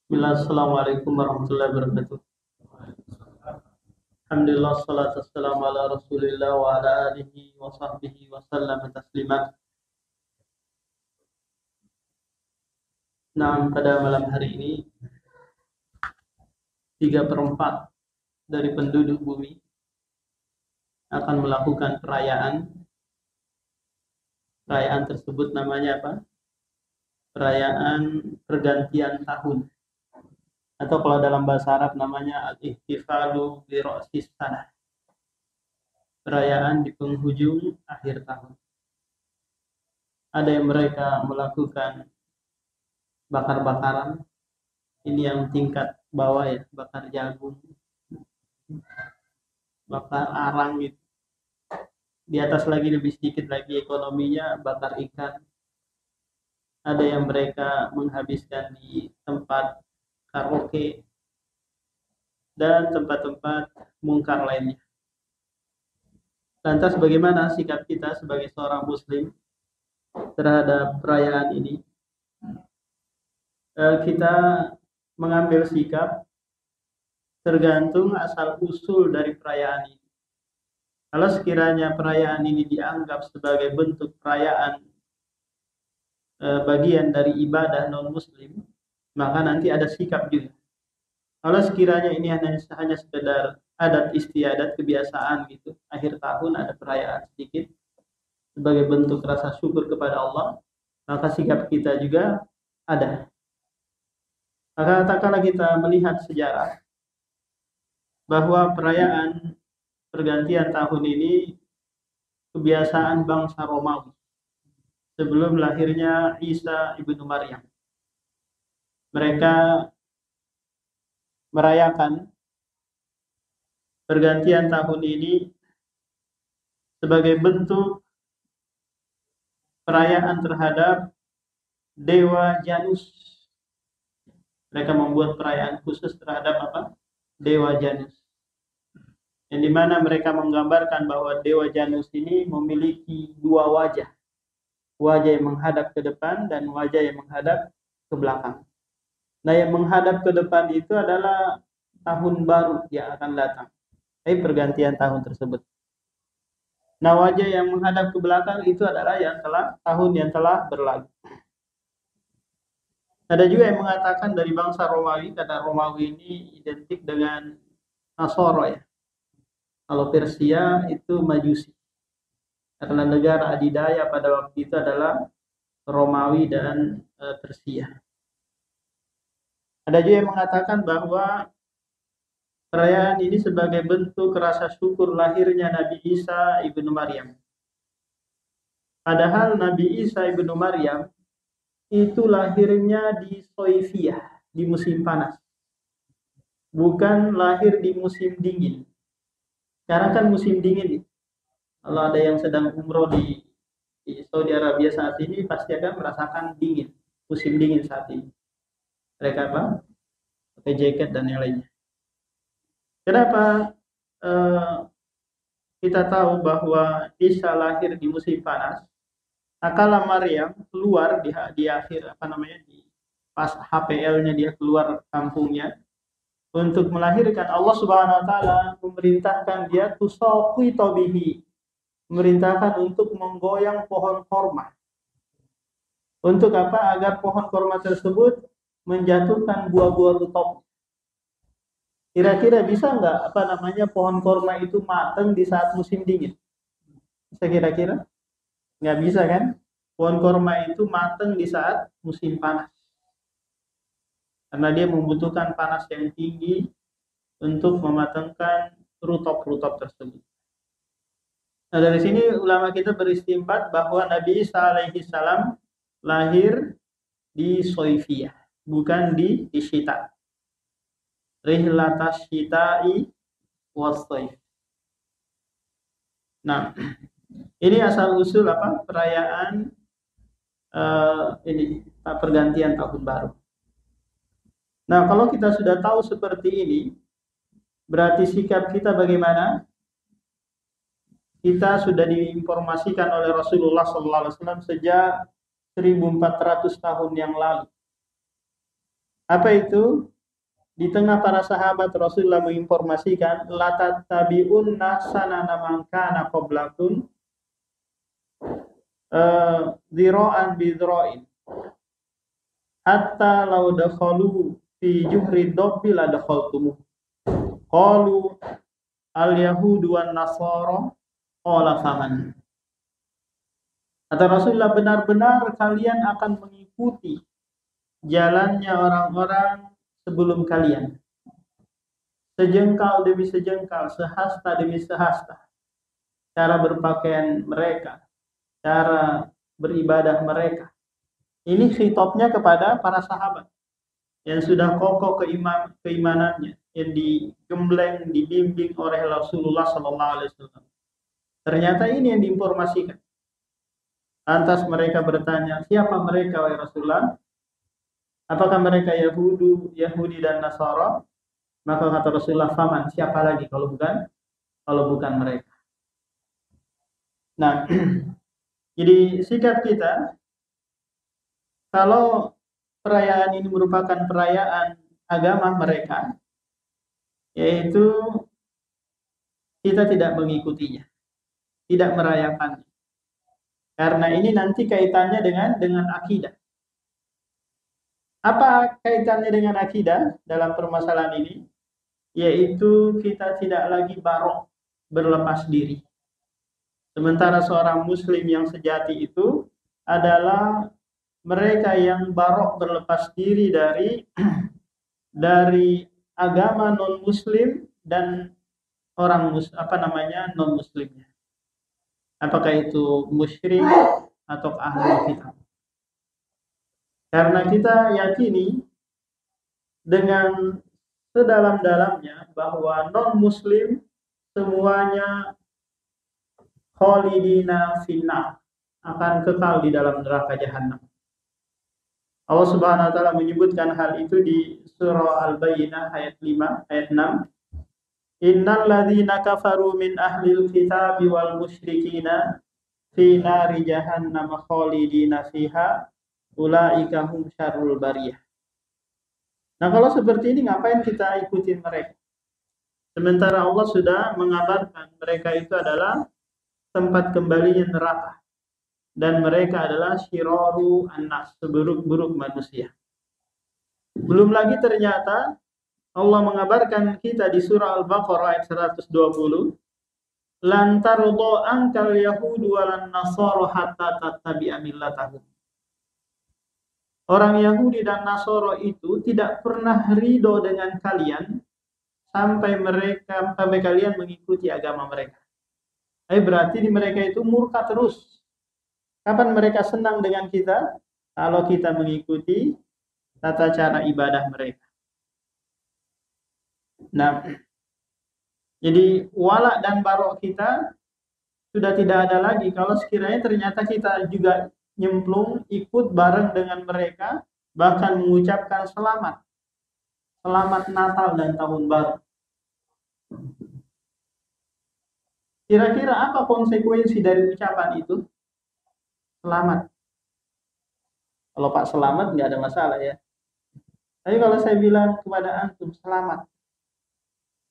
Bismillah, Assalamualaikum warahmatullahi wabarakatuh. Alhamdulillah, salatu wassalamu ala rasulillah wa ala alihi wa sahbihi wa sallam taslima. Nah, pada malam hari ini 3/4 dari penduduk bumi akan melakukan perayaan. Perayaan tersebut namanya apa? Perayaan pergantian tahun, atau kalau dalam bahasa Arab namanya al-ihtifalu bi ra'sis sanah. Perayaan di penghujung akhir tahun. Ada yang mereka melakukan bakar-bakaran. Ini yang tingkat bawah ya, bakar jagung, bakar arang gitu. Di atas lagi lebih sedikit lagi ekonominya bakar ikan. Ada yang mereka menghabiskan di tempat karaoke dan tempat-tempat mungkar lainnya. Lantas bagaimana sikap kita sebagai seorang muslim terhadap perayaan ini? Kita mengambil sikap tergantung asal usul dari perayaan ini. Kalau sekiranya perayaan ini dianggap sebagai bentuk perayaan bagian dari ibadah non-muslim, maka nanti ada sikap juga. Kalau sekiranya ini hanya sekedar adat istiadat, kebiasaan gitu, akhir tahun ada perayaan sedikit sebagai bentuk rasa syukur kepada Allah, maka sikap kita juga ada. Maka tak kala kita melihat sejarah bahwa perayaan pergantian tahun ini kebiasaan bangsa Romawi sebelum lahirnya Isa ibnu Maryam. Mereka merayakan pergantian tahun ini sebagai bentuk perayaan terhadap Dewa Janus. Mereka membuat perayaan khusus terhadap apa? Dewa Janus. Yang dimana mereka menggambarkan bahwa Dewa Janus ini memiliki dua wajah. Wajah yang menghadap ke depan dan wajah yang menghadap ke belakang. Nah, yang menghadap ke depan itu adalah tahun baru yang akan datang. Pergantian tahun tersebut. Nah, wajah yang menghadap ke belakang itu adalah tahun yang telah berlalu. Ada juga yang mengatakan dari bangsa Romawi, karena Romawi ini identik dengan Nasoro ya. Kalau Persia itu Majusi. Karena negara adidaya pada waktu itu adalah Romawi dan Persia. Ada juga yang mengatakan bahwa perayaan ini sebagai bentuk rasa syukur lahirnya Nabi Isa ibnu Maryam. Padahal Nabi Isa ibnu Maryam itu lahirnya di Soifiyah, di musim panas. Bukan lahir di musim dingin. Sekarang kan musim dingin. Kalau ada yang sedang umroh di Saudi Arabia saat ini pasti akan merasakan dingin, musim dingin saat ini. Mereka apa? Pakai jaket dan yang lainnya. Kenapa kita tahu bahwa Isa lahir di musim panas? Akala Maryam keluar di akhir di pas HPL-nya dia keluar kampungnya untuk melahirkan, Allah Subhanahu wa taala memerintahkan dia tusaqi tabihi, memerintahkan untuk menggoyang pohon korma. Untuk apa? Agar pohon korma tersebut menjatuhkan buah-buah rutop. Kira-kira bisa nggak pohon korma itu matang di saat musim dingin? Bisa kira-kira? Nggak bisa kan? Pohon korma itu matang di saat musim panas. Karena dia membutuhkan panas yang tinggi untuk mematangkan rutop-rutop tersebut. Nah, dari sini ulama kita beristimbat bahwa Nabi Isa alaihi salam lahir di Soifiyah, bukan di Syita. Rihlatas Syita'i was-Saif. Nah, ini asal usul perayaan pergantian tahun baru. Nah, kalau kita sudah tahu seperti ini, berarti sikap kita bagaimana? Kita sudah diinformasikan oleh Rasulullah SAW sejak 1400 tahun yang lalu Apa itu? Di tengah para sahabat Rasulullah menginformasikan la tattabi'unna sanana man kana qablakum dhira'an bi dhira'in hatta law dakhalu fi juhri dobbi la dakhaltum. Qalu al yahudu wan nasara qala faman. Kata Rasulullah, benar-benar kalian akan mengikuti jalannya orang-orang sebelum kalian, sejengkal demi sejengkal, sehasta demi sehasta, cara berpakaian mereka, cara beribadah mereka. Ini khitabnya kepada para sahabat yang sudah kokoh keimanannya, yang digembleng, dibimbing oleh Rasulullah SAW. Ternyata ini yang diinformasikan. Lantas mereka bertanya, siapa mereka wahai Rasulullah? Apakah mereka Yahudi dan Nasara? Maka kata Rasulullah, faman, siapa lagi kalau bukan mereka. Nah, jadi sikap kita, kalau perayaan ini merupakan perayaan agama mereka, yaitu kita tidak mengikutinya, tidak merayakannya. Karena ini nanti kaitannya dengan akidah. Apa kaitannya dengan akidah dalam permasalahan ini? Yaitu kita tidak lagi barok, berlepas diri. Sementara seorang muslim yang sejati itu adalah mereka yang barok, berlepas diri dari agama non muslim dan orang non muslimnya. Apakah itu musyrik atau ahli kitab. Karena kita yakini dengan sedalam-dalamnya bahwa non-muslim semuanya khalidina finnar, akan kekal di dalam neraka jahanam. Allah Subhanahu wa taala menyebutkan hal itu di surah Al-Bayyinah ayat 5, ayat 6. Innal ladzina kafaru min ahlil kitabi wal musyrikina fi nari jahannam khalidina fiha ulaika hum syarrul bariyah. Nah, kalau seperti ini ngapain kita ikutin mereka? Sementara Allah sudah mengabarkan mereka itu adalah tempat kembalinya neraka dan mereka adalah syiraru annas, seburuk-buruk manusia. Belum lagi ternyata Allah mengabarkan kita di surah Al-Baqarah ayat 120, lan tarda ankal yahudu walan nasara hatta tattabi'a millatahum. Orang Yahudi dan Nasara itu tidak pernah ridho dengan kalian sampai kalian mengikuti agama mereka. Berarti di mereka itu murka terus. Kapan mereka senang dengan kita? Kalau kita mengikuti tata cara ibadah mereka. Nah, jadi walak dan barok kita sudah tidak ada lagi kalau sekiranya ternyata kita juga nyemplung ikut bareng dengan mereka, bahkan mengucapkan selamat Natal dan Tahun Baru. Kira-kira apa konsekuensi dari ucapan itu? Selamat. Kalau Pak selamat nggak ada masalah ya. Tapi kalau saya bilang kepada antum selamat,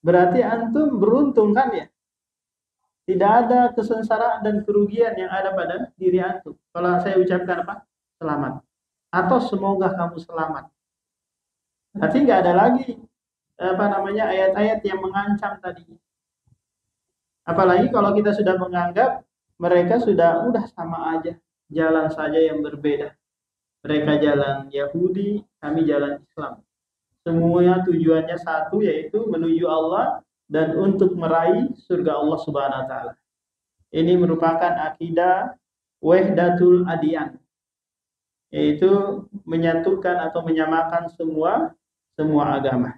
berarti antum beruntung kan ya? Tidak ada kesengsaraan dan kerugian yang ada pada diri antum. Kalau saya ucapkan apa? Selamat. Atau semoga kamu selamat. Berarti nggak ada lagi ayat-ayat yang mengancam tadi. Apalagi kalau kita sudah menganggap mereka udah sama aja, jalan saja yang berbeda. Mereka jalan Yahudi, kami jalan Islam. Semuanya tujuannya satu, yaitu menuju Allah dan untuk meraih surga Allah Subhanahu wa taala. Ini merupakan akidah wahdatul adyan, yaitu menyatukan atau menyamakan semua agama.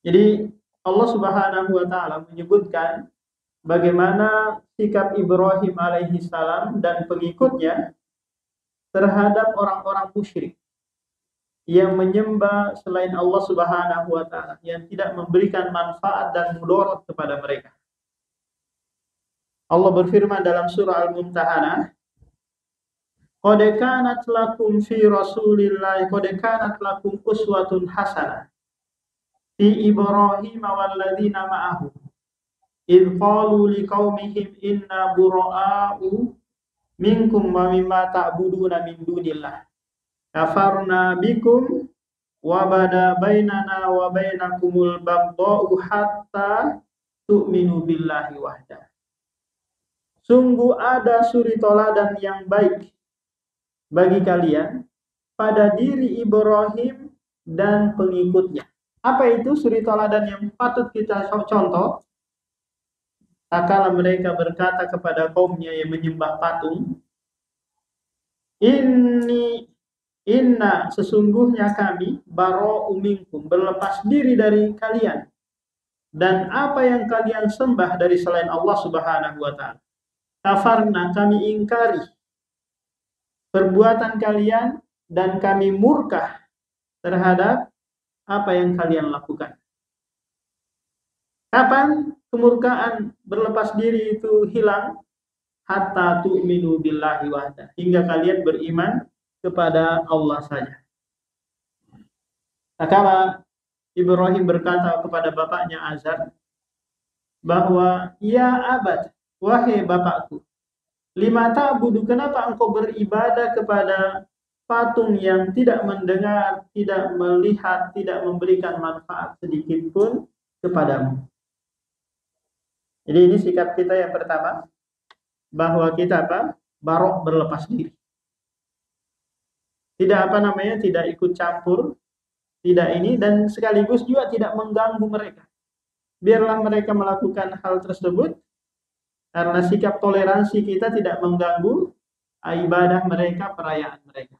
Jadi Allah Subhanahu wa taala menyebutkan bagaimana sikap Ibrahim alaihi salam dan pengikutnya terhadap orang-orang musyrik yang menyembah selain Allah Subhanahu wa taala, yang tidak memberikan manfaat dan mudarat kepada mereka. Allah berfirman dalam surah Al-Mumtahanah, qad kanat lakum fi Rasulillah qad kanat lakum uswatun hasanah fi Ibrahim walladzina ma'ahu id qalu liqaumihim inna bura'a'u minkum wa mimma ta'buduna min dunillah kafarna bikum wa bada bainana wa bainakumul baghdha'u hatta tu'minu billahi wahda. Sungguh ada suri toladan yang baik bagi kalian pada diri Ibrahim dan pengikutnya. Apa itu suri toladan yang patut kita contoh? Tatkala mereka berkata kepada kaumnya yang menyembah patung, Inna sesungguhnya kami bara'u minkum berlepas diri dari kalian dan apa yang kalian sembah dari selain Allah Subhanahu wa taala. Kafarna kami ingkari perbuatan kalian dan kami murka terhadap apa yang kalian lakukan. Kapan kemurkaan berlepas diri itu hilang? Hatta tu'minu billahi wahda, hingga kalian beriman kepada Allah saja. Tatkala Ibrahim berkata kepada bapaknya Azar bahwa ya abad, wahai bapakku, lima ta'budu, kenapa engkau beribadah kepada patung yang tidak mendengar, tidak melihat, tidak memberikan manfaat sedikit pun kepadamu. Jadi ini sikap kita yang pertama, bahwa kita barok berlepas diri. Tidak tidak ikut campur, tidak ini, dan sekaligus juga tidak mengganggu mereka. Biarlah mereka melakukan hal tersebut, karena sikap toleransi kita tidak mengganggu ibadah mereka, perayaan mereka.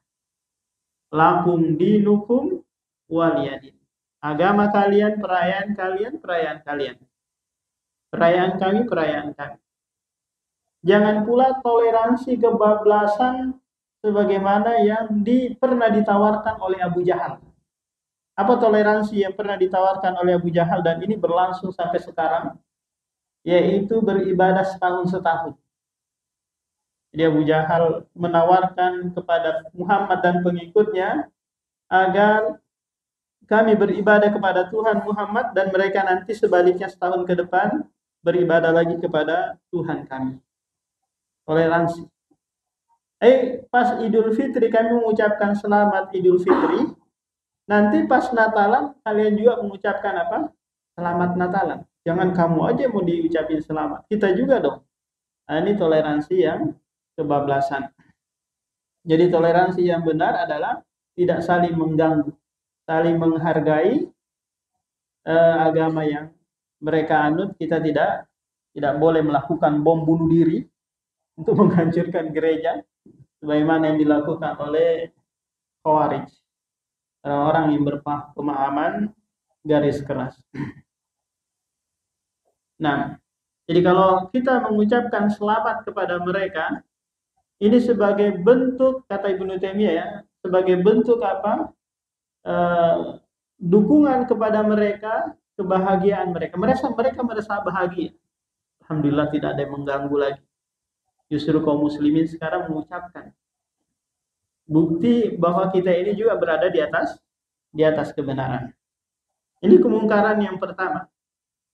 Lakum dinukum waliyadin. Agama kalian, perayaan kalian, perayaan kalian. Perayaan kami, perayaan kami. Jangan pula toleransi kebablasan sebagaimana yang pernah ditawarkan oleh Abu Jahal. Apa toleransi yang pernah ditawarkan oleh Abu Jahal dan ini berlangsung sampai sekarang? Yaitu beribadah setahun-setahun. Jadi Abu Jahal menawarkan kepada Muhammad dan pengikutnya agar kami beribadah kepada Tuhan Muhammad dan mereka nanti sebaliknya setahun ke depan beribadah lagi kepada Tuhan kami. Toleransi. Pas Idul Fitri kami mengucapkan selamat Idul Fitri. Nanti pas Natalan kalian juga mengucapkan apa? Selamat Natalan. Jangan kamu aja mau diucapin selamat, kita juga dong. Nah, ini toleransi yang kebablasan. Jadi toleransi yang benar adalah tidak saling mengganggu, saling menghargai agama yang mereka anut. Kita tidak boleh melakukan bom bunuh diri untuk menghancurkan gereja sebagaimana yang dilakukan oleh Khawarij, orang yang berpemahaman garis keras. Nah, jadi kalau kita mengucapkan selamat kepada mereka, ini sebagai bentuk, kata Ibnu Taimiyah ya, sebagai bentuk apa? Dukungan kepada mereka, kebahagiaan mereka. Mereka merasa bahagia. Alhamdulillah tidak ada yang mengganggu lagi. Justru kaum muslimin sekarang mengucapkan bukti bahwa kita ini juga berada di atas kebenaran. Ini kemungkaran yang pertama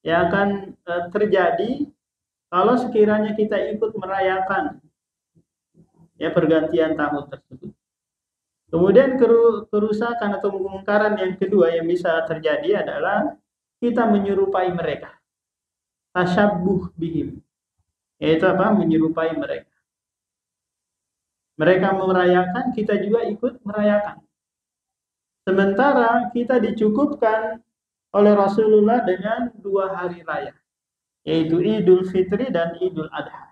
yang akan terjadi kalau sekiranya kita ikut merayakan pergantian tahun tersebut. Kemudian kerusakan atau kemungkaran yang kedua yang bisa terjadi adalah kita menyerupai mereka. Tasyabbuh bihim. Yaitu apa? Menyerupai mereka. Mereka merayakan, kita juga ikut merayakan. Sementara kita dicukupkan oleh Rasulullah dengan 2 hari raya, yaitu Idul Fitri dan Idul Adha.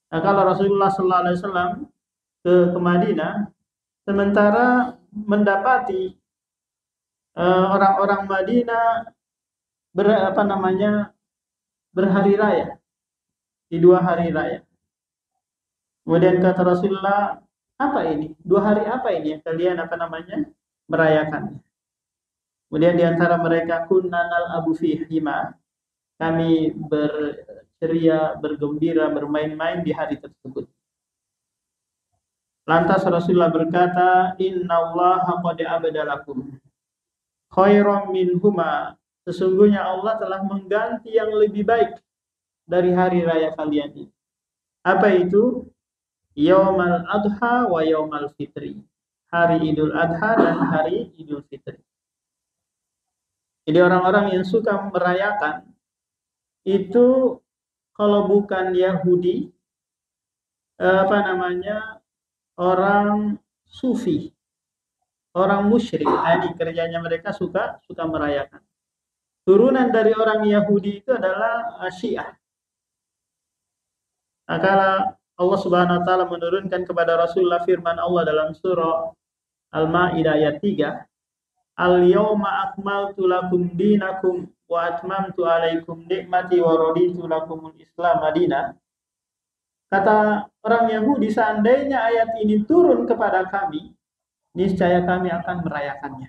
Nah, kalau Rasulullah SAW ke Madinah, sementara mendapati orang-orang Madinah berhari raya di 2 hari raya. Kemudian kata Rasulullah, apa ini? 2 hari apa ini yang kalian merayakan? Kemudian di antara mereka kunnanal abu fihima, kami berceria, bergembira, bermain-main di hari tersebut. Lantas Rasulullah berkata, innallaha qad abdalakum khairam minhuma. Sesungguhnya Allah telah mengganti yang lebih baik dari hari raya kalian ini. Apa itu? Yaumal Adha wa Yaumal Fitri. Hari Idul Adha dan hari Idul Fitri. Jadi orang-orang yang suka merayakan itu kalau bukan Yahudi, orang Sufi, orang musyrik. Ini kerjanya mereka suka merayakan. Turunan dari orang Yahudi itu adalah Syiah. Maka Allah Subhanahu wa taala menurunkan kepada Rasulullah firman Allah dalam surah Al-Maidah ayat 3, Al-yawma akmaltu lakum dinakum wa atmamtu alaikum nikmati wa raditu lakumul Islam madinah. Kata orang Yahudi, seandainya ayat ini turun kepada kami, niscaya kami akan merayakannya.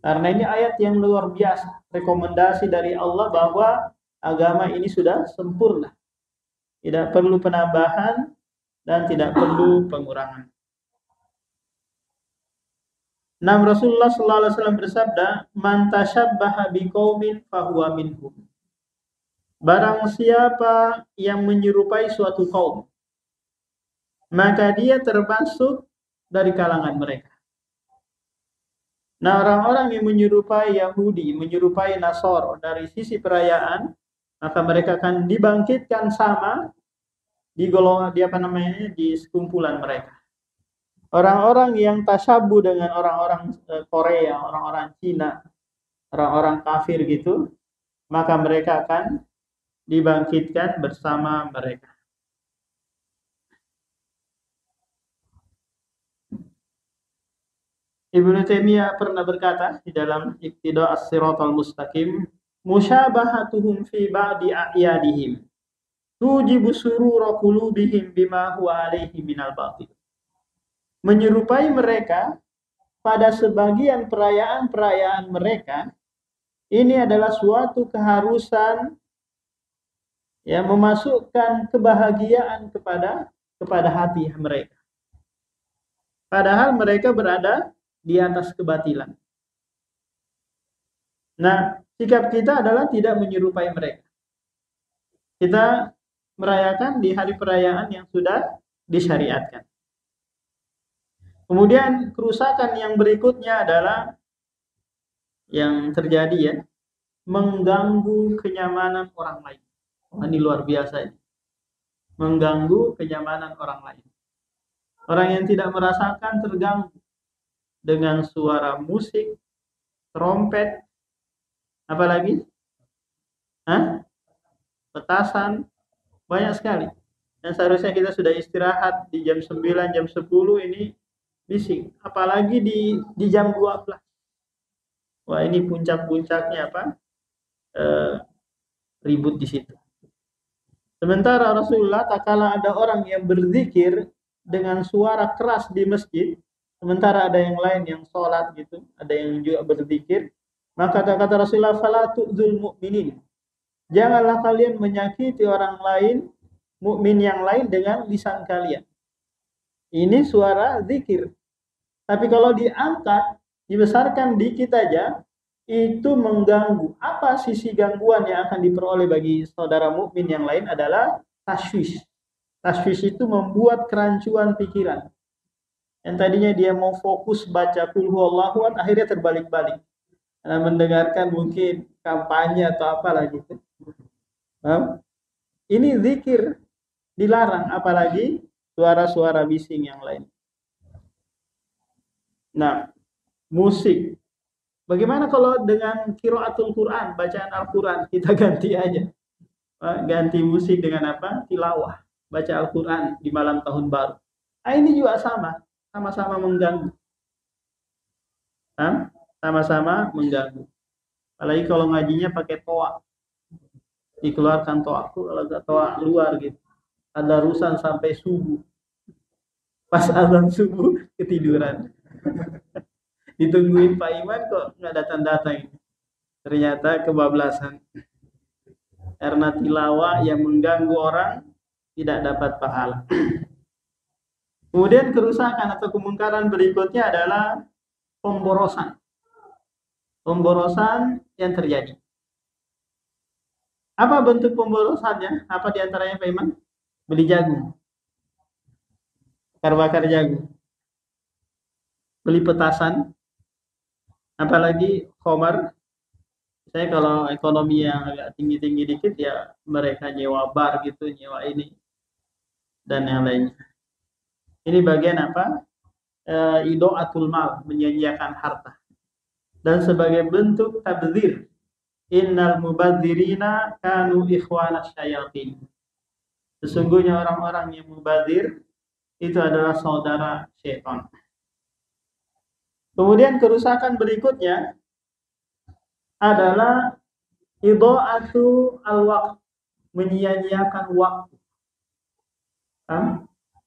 Karena ini ayat yang luar biasa, rekomendasi dari Allah bahwa agama ini sudah sempurna. Tidak perlu penambahan dan tidak perlu pengurangan. Rasulullah sallallahu alaihi wasallam bersabda, "Man tashabbaha biqaumin fahuwa minhum." Barang siapa yang menyerupai suatu kaum, maka dia termasuk dari kalangan mereka. Nah, orang-orang yang menyerupai Yahudi, menyerupai Nasoro dari sisi perayaan, maka mereka akan dibangkitkan sama di golongan di sekumpulan mereka. Orang-orang yang tasyabuh dengan orang-orang Korea, orang-orang Cina, orang-orang kafir gitu, maka mereka akan dibangkitkan bersama mereka. Ibnu Taimiyah pernah berkata di dalam Iqtida as-Siratal Mustaqim, musyabahatuhum fi ba'di a'yadihim tujibu surura qulubihim bima huwa alaihi minal batil. Menyerupai mereka pada sebagian perayaan-perayaan mereka, ini adalah suatu keharusan yang memasukkan kebahagiaan kepada hati mereka. Padahal mereka berada di atas kebatilan. Nah, sikap kita adalah tidak menyerupai mereka. Kita merayakan di hari perayaan yang sudah disyariatkan. Kemudian kerusakan yang berikutnya adalah yang terjadi ya, mengganggu kenyamanan orang lain. Ini luar biasa ini. Mengganggu kenyamanan orang lain. Orang yang tidak merasakan terganggu dengan suara musik, trompet, apalagi? Petasan, banyak sekali. Dan seharusnya kita sudah istirahat di jam 9, jam 10 ini bising. Apalagi di jam 12. Wah, ini puncak-puncaknya ribut di situ. Sementara Rasulullah tak kala ada orang yang berzikir dengan suara keras di masjid, sementara ada yang lain yang sholat gitu, ada yang juga berzikir, maka kata Rasulullah, fala tu'dzul mu'minin. Janganlah kalian menyakiti orang lain, mukmin yang lain dengan lisan kalian. Ini suara zikir. Tapi kalau diangkat, dibesarkan dikit aja, itu mengganggu. Apa sisi gangguan yang akan diperoleh bagi saudara mukmin yang lain adalah taswish. Taswish itu membuat kerancuan pikiran. Yang tadinya dia mau fokus baca qul huwallahu ahad, akhirnya terbalik-balik. Karena mendengarkan mungkin kampanye atau apalah gitu. Ini zikir dilarang, apalagi suara-suara bising yang lain. Nah, musik. Bagaimana kalau dengan qiraatul Quran, bacaan Al-Quran, kita ganti aja. Ganti musik dengan apa? Tilawah, baca Al-Quran di malam tahun baru. Ini juga sama-sama mengganggu. Sama-sama mengganggu. Apalagi kalau ngajinya pakai toa. Dikeluarkan toa luar gitu. Ada rusan sampai subuh. Pas azan subuh ketiduran. Ditungguin Pak Iman kok nggak datang-datang. Ternyata kebablasan. Karena tilawah yang mengganggu orang tidak dapat pahala. Kemudian kerusakan atau kemungkaran berikutnya adalah pemborosan. Pemborosan yang terjadi. Apa bentuk pemborosannya? Apa diantaranya Pak Iman? Beli jagung, bakar jagung, beli petasan, apalagi khamar. Saya kalau ekonomi yang agak tinggi-tinggi dikit ya mereka nyewa bar gitu, nyewa ini dan yang lainnya. Ini bagian apa? Idaatul mal, menyia-nyiakan harta. Dan sebagai bentuk tabdzir, innal mubadzirina kanu ikhwana syayatin. Sesungguhnya orang-orang yang mubadzir itu adalah saudara syaitan. Kemudian kerusakan berikutnya adalah idha'atu al-waqt, menyia-nyiakan waktu.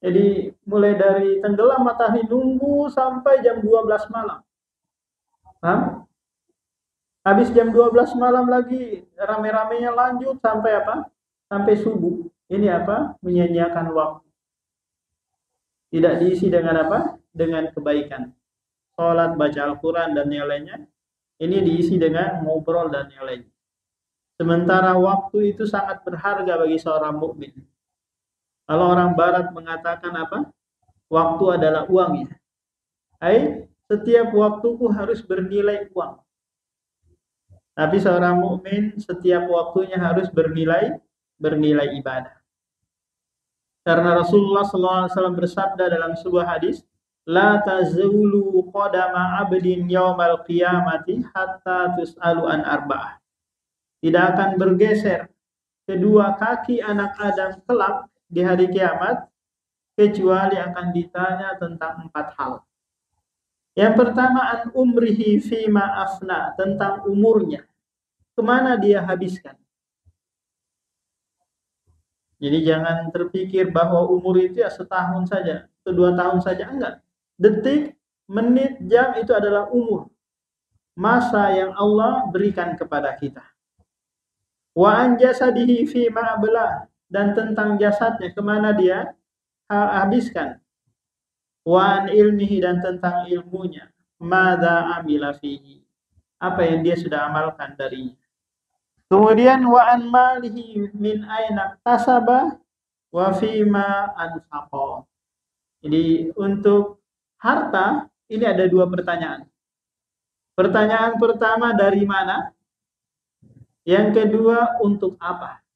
Jadi mulai dari tenggelam matahari nunggu sampai jam 12 malam. Habis jam 12 malam lagi rame-ramenya lanjut sampai apa? Sampai subuh. Ini apa? Menyia-nyiakan waktu. Tidak diisi dengan apa? Dengan kebaikan. Salat, baca Al-Quran dan yang lainnya. Ini diisi dengan ngobrol dan yang lainnya. Sementara waktu itu sangat berharga bagi seorang mukmin. Kalau orang barat mengatakan apa? Waktu adalah uang ya. Setiap waktuku harus bernilai uang. Tapi seorang mukmin setiap waktunya harus bernilai ibadah. Karena Rasulullah SAW bersabda dalam sebuah hadis, la tazulu qadama abdin yaumal qiyamati hatta tus'alu an arba'ah. Tidak akan bergeser kedua kaki anak Adam kelak di hari kiamat kecuali akan ditanya tentang 4 hal. Yang pertama, an umrihi fima afna, tentang umurnya, kemana dia habiskan. Jadi jangan terpikir bahwa umur itu ya setahun saja, atau 2 tahun saja, enggak. Detik, menit, jam itu adalah umur, masa yang Allah berikan kepada kita. Wa an jasadihi fima abla, dan tentang jasadnya, kemana dia habiskan. Wa an ilmihi, dan tentang ilmunya, madza amila fihi, apa yang dia sudah amalkan darinya. Kemudian wa an malihi min aina tasaba wa fima anfaqa. Jadi untuk harta ini ada 2 pertanyaan. Pertanyaan pertama, dari mana? Yang kedua, untuk apa?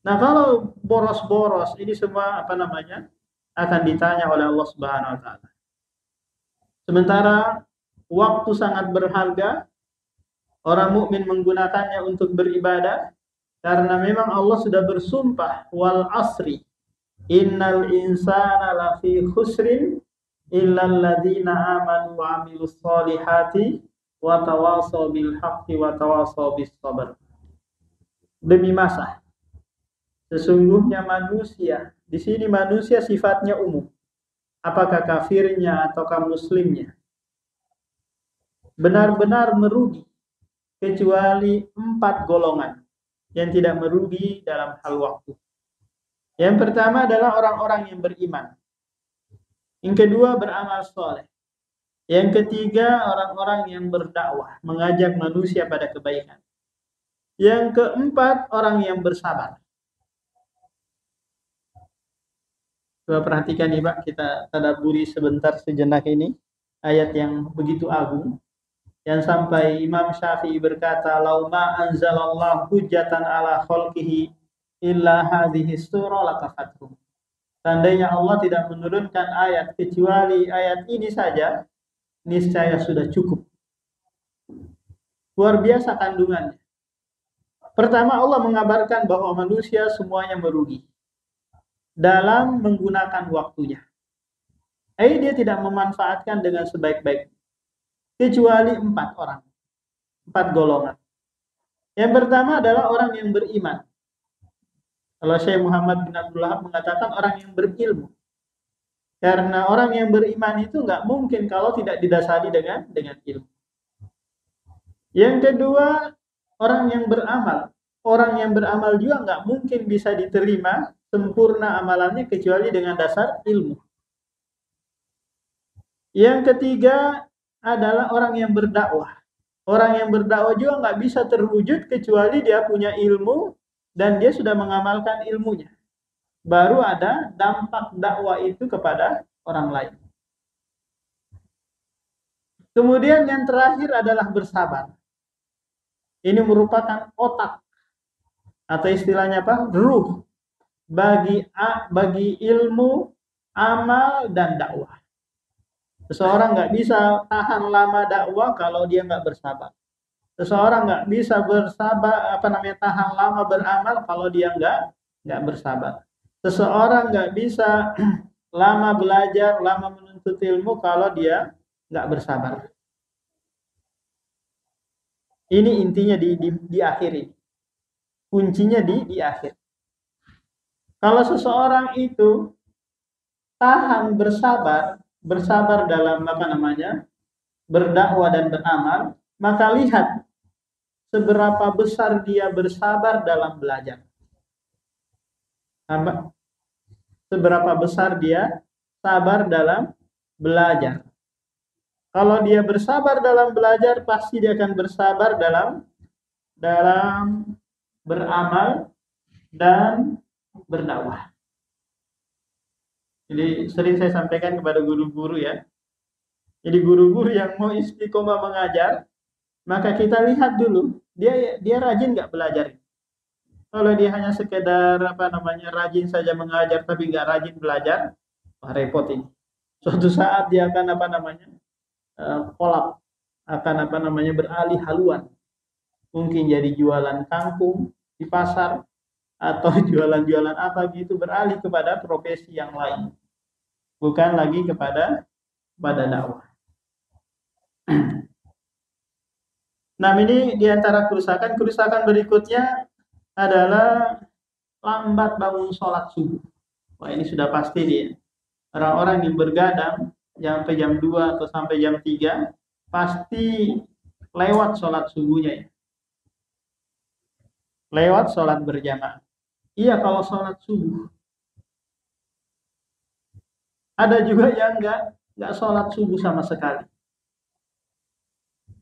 Nah, kalau boros-boros ini semua akan ditanya oleh Allah Subhanahu wa taala. Sementara waktu sangat berharga, orang mukmin menggunakannya untuk beribadah karena memang Allah sudah bersumpah, wal asri innal insana lafi khusrin illal ladzina amanu wa amilus solihati wa tawasaw bil haqqi wa tawasaw bis sabr. Demi masa, sesungguhnya manusia, di sini manusia sifatnya umum. Apakah kafirnya ataukah muslimnya, benar-benar merugi kecuali 4 golongan yang tidak merugi dalam hal waktu. Yang pertama adalah orang-orang yang beriman. Yang kedua, beramal soleh. Yang ketiga, orang-orang yang berdakwah, mengajak manusia pada kebaikan. Yang keempat, orang yang bersabar. Coba perhatikan nih Pak, kita tadabburi sebentar sejenak ini ayat yang begitu agung, yang sampai Imam Syafi'i berkata, "Lau ma anzalallahu hujjatan ala khalqihi illa hadhihi surah lakafathum." Seandainya Allah tidak menurunkan ayat kecuali ayat ini saja, niscaya sudah cukup. Luar biasa kandungannya. Pertama, Allah mengabarkan bahwa manusia semuanya merugi dalam menggunakan waktunya. Dia tidak memanfaatkan dengan sebaik-baiknya, kecuali 4 orang, 4 golongan. Yang pertama adalah orang yang beriman. Kalau Syekh Muhammad bin Abdul Wahab mengatakan orang yang berilmu. Karena orang yang beriman itu nggak mungkin kalau tidak didasari dengan ilmu. Yang kedua, orang yang beramal. Orang yang beramal juga nggak mungkin bisa diterima sempurna amalannya kecuali dengan dasar ilmu. Yang ketiga adalah orang yang berdakwah. Orang yang berdakwah juga nggak bisa terwujud kecuali dia punya ilmu dan dia sudah mengamalkan ilmunya. Baru ada dampak dakwah itu kepada orang lain. Kemudian yang terakhir adalah bersabar. Ini merupakan otak atau istilahnya apa? Ruh bagi ilmu, amal dan dakwah. Seseorang nggak bisa tahan lama dakwah kalau dia nggak bersabar. Seseorang nggak bisa bersabar tahan lama beramal kalau dia nggak bersabar. Seseorang nggak bisa lama belajar, lama menuntut ilmu kalau dia nggak bersabar. Ini intinya di akhir ini. Kuncinya di akhir. Kalau seseorang itu tahan bersabar dalam berdakwah dan beramal, maka lihat seberapa besar dia bersabar dalam belajar. Seberapa besar dia sabar dalam belajar. Kalau dia bersabar dalam belajar, pasti dia akan bersabar dalam beramal dan berdakwah. Jadi sering saya sampaikan kepada guru-guru ya. Jadi guru-guru yang mau istiqomah mengajar, maka kita lihat dulu dia rajin nggak belajar. Kalau dia hanya sekedar rajin saja mengajar tapi nggak rajin belajar, wah repot ini. Suatu saat dia akan kolap, akan beralih haluan. Mungkin jadi jualan kangkung di pasar atau jualan-jualan apa gitu, beralih kepada profesi yang lain. Bukan lagi kepada dakwah. Nah, ini diantara kerusakan berikutnya adalah lambat bangun sholat subuh. Wah, ini sudah pasti dia. Orang-orang yang bergadang sampai jam 2 atau sampai jam 3 pasti lewat sholat subuhnya ya. Lewat sholat berjamaah. Iya kalau sholat subuh. Ada juga yang nggak sholat subuh sama sekali.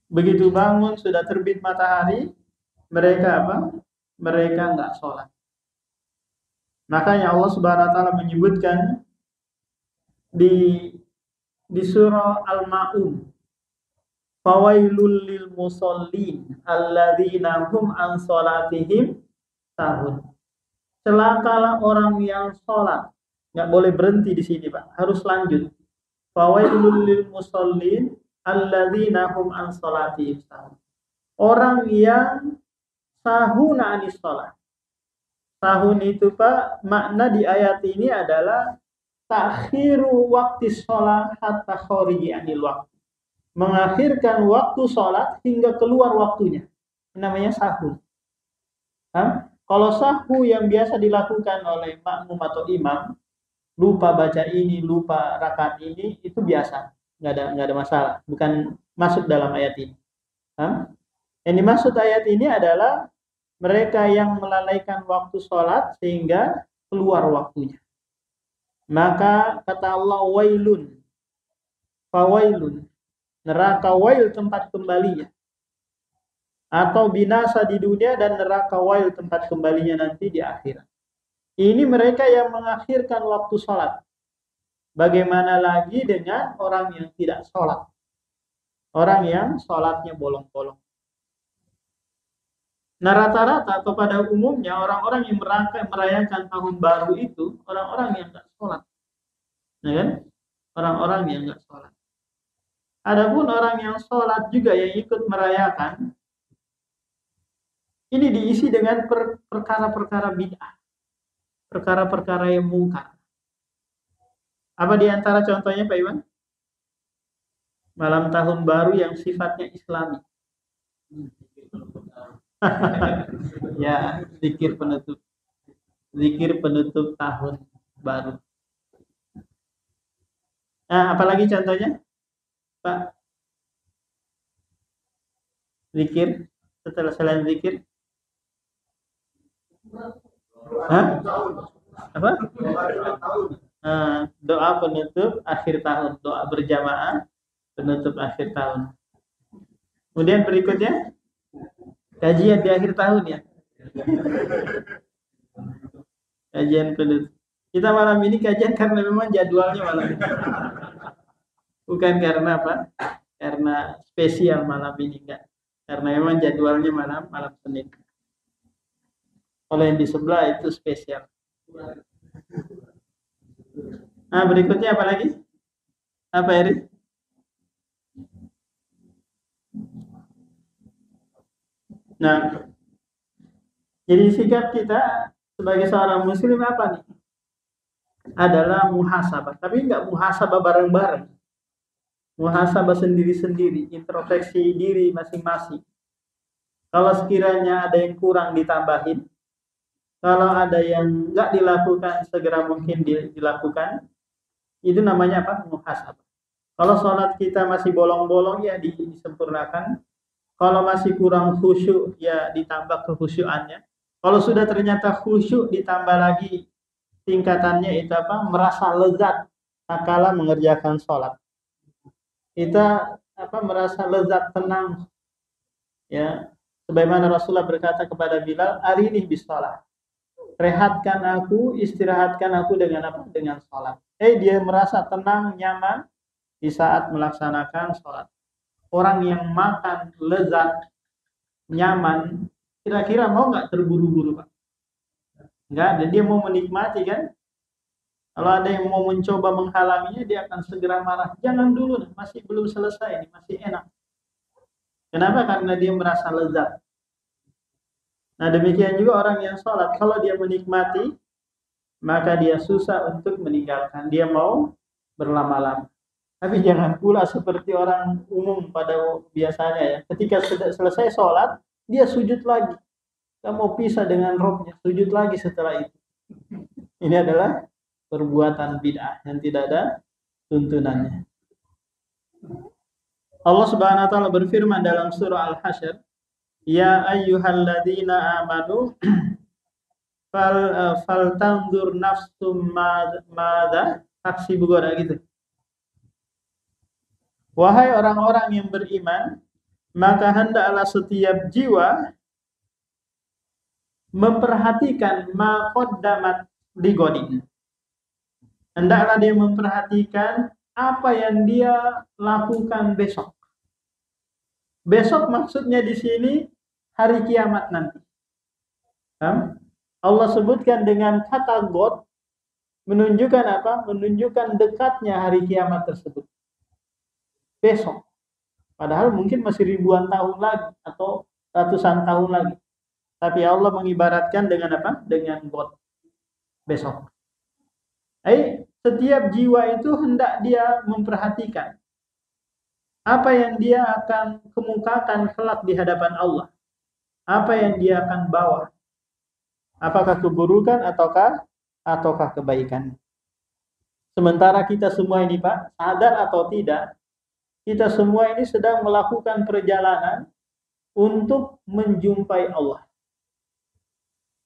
Begitu bangun sudah terbit matahari, mereka Mereka nggak sholat. Makanya Allah Subhanahu Wa Taala menyebutkan di surah Al-Ma'un, fawailul lil musallin alladzina hum an sholatihim sahun. Celakalah orang yang sholat. Nggak boleh berhenti di sini Pak, harus lanjut. Fawailul lil musallin alladzina hum an sholatihim sahun. Orang yang sahuna anis sholat. Sahun itu Pak, makna di ayat ini adalah takhiru waktu sholat hatta khoriji anil waktu. Mengakhirkan waktu sholat hingga keluar waktunya. Namanya sahun. Kalau sahu yang biasa dilakukan oleh makmum atau imam, lupa baca ini, lupa rakaat ini, itu biasa. Nggak ada masalah. Bukan masuk dalam ayat ini. Yang dimaksud ayat ini adalah mereka yang melalaikan waktu sholat sehingga keluar waktunya. Maka kata Allah, wailun, fawailun, neraka wail tempat kembalinya, atau binasa di dunia dan neraka wail tempat kembalinya nanti di akhirat. Ini mereka yang mengakhirkan waktu sholat. Bagaimana lagi dengan orang yang tidak sholat? Orang yang sholatnya bolong-bolong. Nah, rata-rata atau pada umumnya orang-orang yang merayakan tahun baru itu orang-orang yang nggak sholat, ya kan? Orang-orang yang nggak sholat. Adapun orang yang sholat juga yang ikut merayakan, ini diisi dengan perkara-perkara bid'ah, perkara-perkara yang mungkar. Apa di antara contohnya Pak Iwan? Malam tahun baru yang sifatnya Islami. Ya, zikir penutup tahun baru. Nah, apalagi contohnya, Pak? Zikir setelah selain zikir? Hah? Apa? doa penutup akhir tahun, doa berjamaah penutup akhir tahun. Kemudian berikutnya kajian di akhir tahun ya. Kajian penutup. Kita malam ini kajian karena memang jadwalnya malam ini. Bukan karena apa? Karena spesial malam ini enggak. Karena memang jadwalnya malam Senin. Kalau yang di sebelah itu spesial. Nah, berikutnya apa lagi? Apa Erik? Nah, jadi sikap kita sebagai seorang muslim apa nih? Adalah muhasabah. Tapi enggak muhasabah bareng-bareng. Muhasabah sendiri-sendiri, introspeksi diri masing-masing. Kalau sekiranya ada yang kurang ditambahin, kalau ada yang enggak dilakukan segera mungkin dilakukan, itu namanya apa? Muhasabah. Kalau sholat kita masih bolong-bolong ya disempurnakan. Kalau masih kurang khusyuk ya ditambah kekhusyuannya. Kalau sudah ternyata khusyuk ditambah lagi tingkatannya itu apa? Merasa lezat tatkala mengerjakan sholat. Kita apa? Merasa lezat, tenang. Ya, sebagaimana Rasulullah berkata kepada Bilal, "Arini bis shalah." Rehatkan aku, istirahatkan aku dengan apa? Dengan sholat. Dia merasa tenang, nyaman di saat melaksanakan sholat. Orang yang makan lezat, nyaman, kira-kira mau nggak terburu-buru, Pak? Enggak, dan dia mau menikmati kan? Kalau ada yang mau mencoba menghalanginya, dia akan segera marah. Jangan dulu, masih belum selesai, ini masih enak. Kenapa? Karena dia merasa lezat. Nah, demikian juga orang yang sholat. Kalau dia menikmati, maka dia susah untuk meninggalkan. Dia mau berlama-lama. Tapi jangan pula seperti orang umum pada biasanya ya. Ketika sudah selesai sholat, dia sujud lagi. Dia mau pisah dengan rohnya, sujud lagi setelah itu. Ini adalah perbuatan bid'ah yang tidak ada tuntunannya. Allah Subhanahu wa taala berfirman dalam surah Al-Hasyr, "Ya ayyuhalladzina amanu fal tanzur nafsum madza taksibu," gitu. Wahai orang-orang yang beriman, maka hendaklah setiap jiwa memperhatikan ma qaddamat ligodin. Hendaklah dia memperhatikan apa yang dia lakukan besok. Besok maksudnya di sini hari kiamat nanti. Allah sebutkan dengan kata God menunjukkan apa? Menunjukkan dekatnya hari kiamat tersebut. Besok. Padahal mungkin masih ribuan tahun lagi atau ratusan tahun lagi. Tapi Allah mengibaratkan dengan apa? Dengan God. Besok. Setiap jiwa itu hendak dia memperhatikan apa yang dia akan kemukakan kelak di hadapan Allah. Apa yang dia akan bawa. Apakah keburukan ataukah kebaikan. Sementara kita semua ini Pak, sadar atau tidak, kita semua ini sedang melakukan perjalanan untuk menjumpai Allah.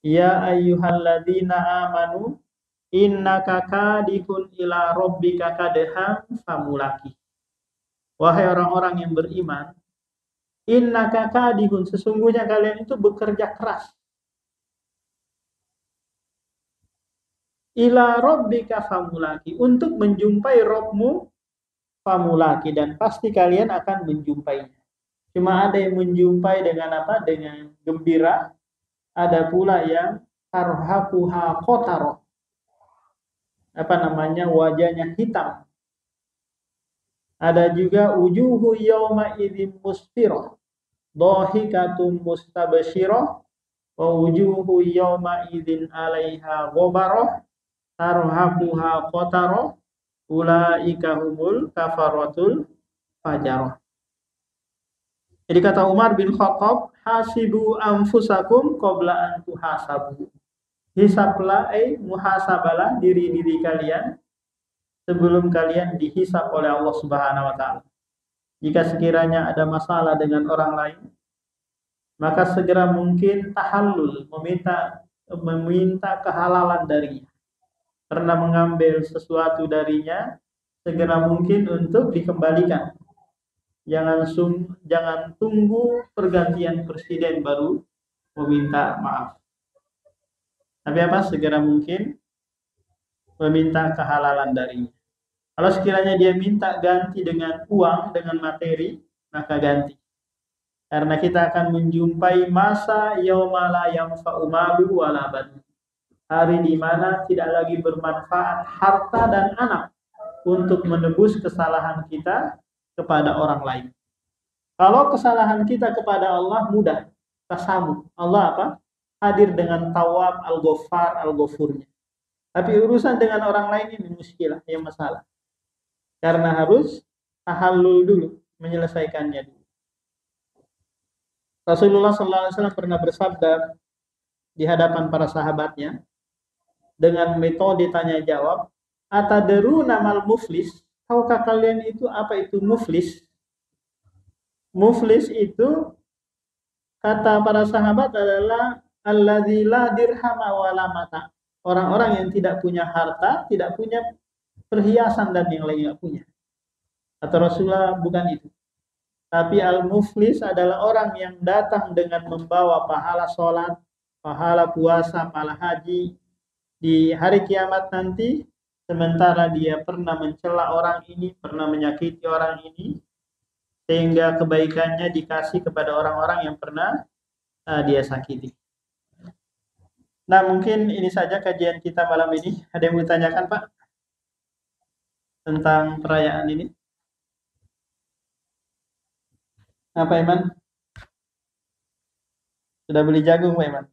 Ya ayyuhalladzina amanu innaka kadihun ila rabbika kadhan famulaki. Wahai orang-orang yang beriman, innaka kadihun, sesungguhnya kalian itu bekerja keras. Ila rabbika famulaki, untuk menjumpai Rabbmu famulaki, dan pasti kalian akan menjumpainya. Cuma ada yang menjumpai dengan apa? Dengan gembira. Ada pula yang tarhaquha qatara. Wajahnya hitam. Ada juga wujuhu yawma idzin musfirah, dhahikatum mustabsyirah, wa wujuhu yawma idzin 'alaiha ghabarah, tarhaquha qatara, ulaika humul kafaratul fajarah. Jadi kata Umar bin Khattab, hasibu anfusakum qabla an tuhasabu. Hisablah, muhasabalah diri-diri kalian sebelum kalian dihisab oleh Allah Subhanahu wa taala. Jika sekiranya ada masalah dengan orang lain, maka segera mungkin tahallul, meminta kehalalan darinya. pernah mengambil sesuatu darinya, segera mungkin untuk dikembalikan. Jangan tunggu pergantian presiden baru meminta maaf. Tapi apa? Segera mungkin meminta kehalalan darinya. Kalau sekiranya dia minta ganti dengan uang, dengan materi, maka ganti. Karena kita akan menjumpai masa yaumala yanfa'u malu wala banun. Hari di mana tidak lagi bermanfaat harta dan anak untuk menebus kesalahan kita kepada orang lain. Kalau kesalahan kita kepada Allah mudah, tasamu. Allah apa? Hadir dengan tawab al-ghaffar al-ghafurnya. Tapi urusan dengan orang lain ini muskilah, yang masalah. Karena harus tahallul dulu, menyelesaikannya dulu. Rasulullah SAW pernah bersabda di hadapan para sahabatnya dengan metode tanya jawab, atadruna mal muflis? Tahukah kalian itu apa itu muflis? Muflis itu kata para sahabat adalah alladzi la dirham wala mata. Orang-orang yang tidak punya harta, tidak punya perhiasan dan yang lainnya punya. Kata Rasulullah bukan itu. Tapi al-muflis adalah orang yang datang dengan membawa pahala sholat, pahala puasa, pahala haji di hari kiamat nanti, sementara dia pernah mencela orang ini, pernah menyakiti orang ini, sehingga kebaikannya dikasih kepada orang-orang yang pernah dia sakiti. Nah, mungkin ini saja kajian kita malam ini. Ada yang mau ditanyakan, Pak? Tentang perayaan ini? Apa, Iman? Sudah beli jagung, Pak Iman?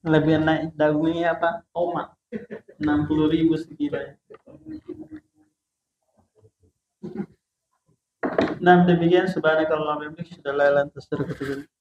Lebih naik dagungnya apa? Tomat. 60.000 sekilo. Nah, demikian subhanakallah wa bihamdika, asyhadu an la ilaha illa anta astaghfiruka wa atubu ilaik.